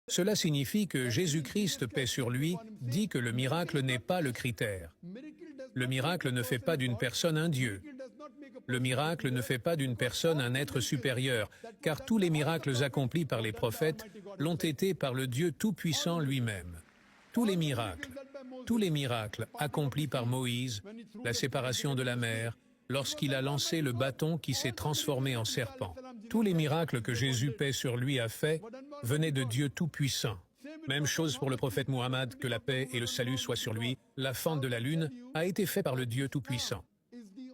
Cela signifie que Jésus-Christ, paix sur lui, dit que le miracle n'est pas le critère. Le miracle ne fait pas d'une personne un Dieu. Le miracle ne fait pas d'une personne un être supérieur, car tous les miracles accomplis par les prophètes l'ont été par le Dieu Tout-Puissant lui-même. Tous les miracles accomplis par Moïse, la séparation de la mer, lorsqu'il a lancé le bâton qui s'est transformé en serpent. Tous les miracles que Jésus, paix sur lui, a faits venaient de Dieu Tout-Puissant. Même chose pour le prophète Muhammad, que la paix et le salut soient sur lui, la fente de la lune a été fait par le Dieu Tout-Puissant.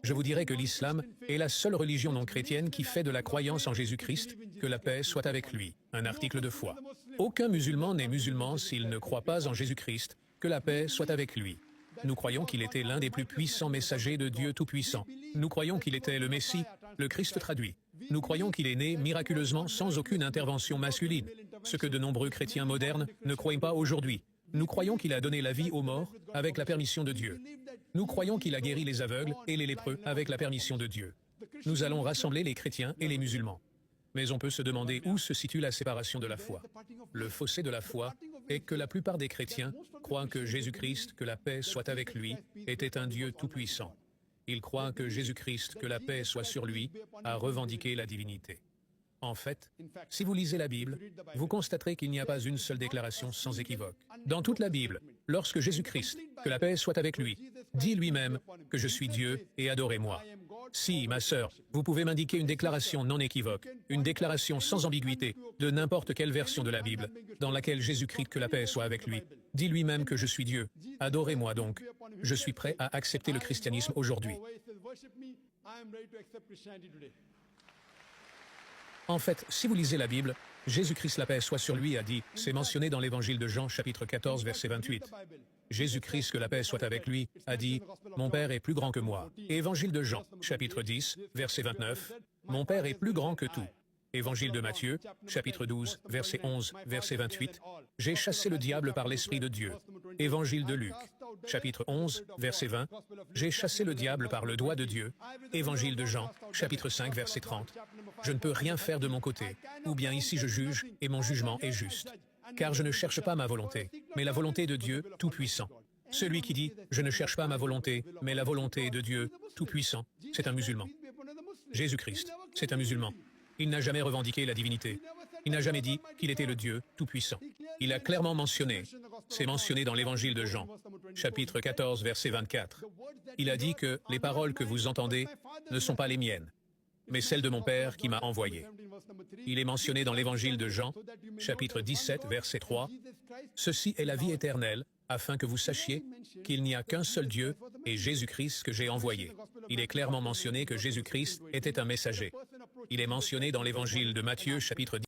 Je vous dirais que l'islam est la seule religion non chrétienne qui fait de la croyance en Jésus-Christ, que la paix soit avec lui, un article de foi. Aucun musulman n'est musulman s'il ne croit pas en Jésus-Christ, que la paix soit avec lui. Nous croyons qu'il était l'un des plus puissants messagers de Dieu Tout-Puissant. Nous croyons qu'il était le Messie, le Christ traduit. Nous croyons qu'il est né miraculeusement sans aucune intervention masculine, ce que de nombreux chrétiens modernes ne croient pas aujourd'hui. Nous croyons qu'il a donné la vie aux morts avec la permission de Dieu. Nous croyons qu'il a guéri les aveugles et les lépreux avec la permission de Dieu. Nous allons rassembler les chrétiens et les musulmans. Mais on peut se demander où se situe la séparation de la foi. Le fossé de la foi est que la plupart des chrétiens croient que Jésus-Christ, que la paix soit avec lui, était un Dieu tout-puissant. Ils croient que Jésus-Christ, que la paix soit sur lui, a revendiqué la divinité. En fait, si vous lisez la Bible, vous constaterez qu'il n'y a pas une seule déclaration sans équivoque. Dans toute la Bible, lorsque Jésus-Christ, que la paix soit avec lui, dit lui-même que je suis Dieu et adorez-moi. Si, ma sœur, vous pouvez m'indiquer une déclaration non équivoque, une déclaration sans ambiguïté, de n'importe quelle version de la Bible, dans laquelle Jésus-Christ, que la paix soit avec lui, dit lui-même que je suis Dieu, adorez-moi donc. Je suis prêt à accepter le christianisme aujourd'hui. En fait, si vous lisez la Bible, Jésus-Christ la paix soit sur lui a dit, c'est mentionné dans l'évangile de Jean chapitre 14 verset 28. Jésus-Christ que la paix soit avec lui a dit, mon Père est plus grand que moi. Évangile de Jean chapitre 10 verset 29, mon Père est plus grand que tout. Évangile de Matthieu, chapitre 12, verset 11, verset 28, j'ai chassé le diable par l'Esprit de Dieu. Évangile de Luc, chapitre 11, verset 20, j'ai chassé le diable par le doigt de Dieu. Évangile de Jean, chapitre 5, verset 30, je ne peux rien faire de mon côté, ou bien ici je juge, et mon jugement est juste. Car je ne cherche pas ma volonté, mais la volonté de Dieu Tout-Puissant. Celui qui dit « Je ne cherche pas ma volonté, mais la volonté de Dieu Tout-Puissant », c'est un musulman. Jésus-Christ, c'est un musulman. Il n'a jamais revendiqué la divinité. Il n'a jamais dit qu'il était le Dieu Tout-Puissant. Il a clairement mentionné, c'est mentionné dans l'évangile de Jean, chapitre 14, verset 24. Il a dit que les paroles que vous entendez ne sont pas les miennes, mais celles de mon Père qui m'a envoyé. Il est mentionné dans l'évangile de Jean, chapitre 17, verset 3. Ceci est la vie éternelle, afin que vous sachiez qu'il n'y a qu'un seul Dieu et Jésus-Christ que j'ai envoyé. Il est clairement mentionné que Jésus-Christ était un messager. Il est mentionné dans l'évangile de Matthieu, chapitre 10.